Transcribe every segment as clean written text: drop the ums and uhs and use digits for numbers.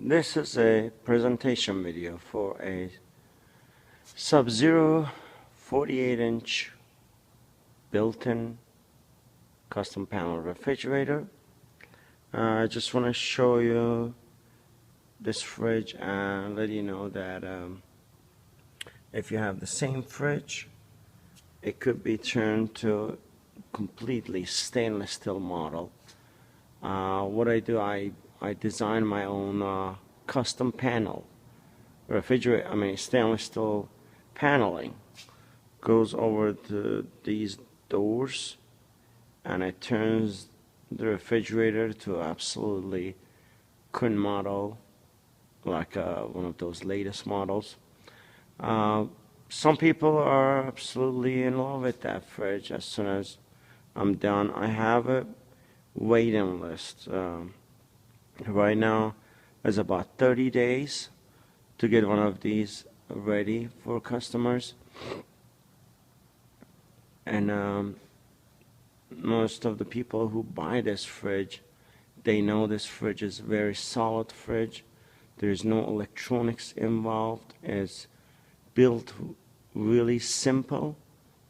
This is a presentation video for a Sub-Zero 48-inch built-in custom panel refrigerator. I just want to show you this fridge and let you know that if you have the same fridge, it could be turned to completely stainless steel model. What I do, I design my own custom panel refrigerator. Stainless steel paneling goes over to these doors, and it turns the refrigerator to absolutely current model, like one of those latest models. Some people are absolutely in love with that fridge. As soon as I'm done, I have a waiting list. Right now, it's about 30 days to get one of these ready for customers. And most of the people who buy this fridge, they know this fridge is a very solid fridge. There's no electronics involved. It's built really simple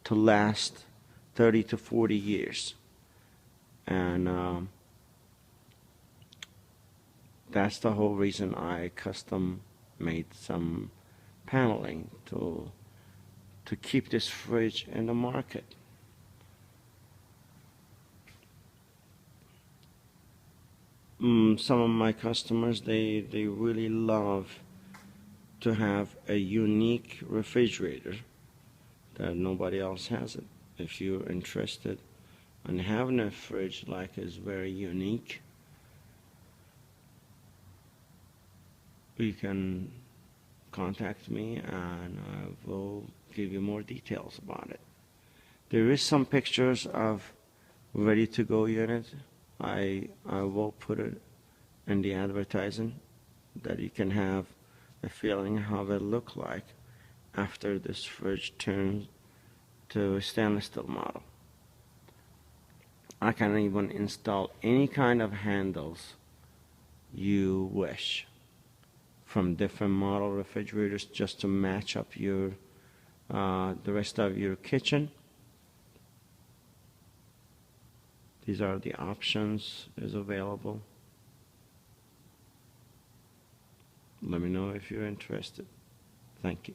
to last 30 to 40 years. And that's the whole reason I custom made some paneling to keep this fridge in the market. Some of my customers, they really love to have a unique refrigerator that nobody else has it. If you're interested in having a fridge like is very unique, you can contact me and I will give you more details about it. There is some pictures of ready to go unit. I will put it in the advertising that you can have a feeling how it look like after this fridge turns to a stainless steel model. I can even install any kind of handles you wish from different model refrigerators just to match up your the rest of your kitchen. These are the options is available. Let me know if you're interested. Thank you.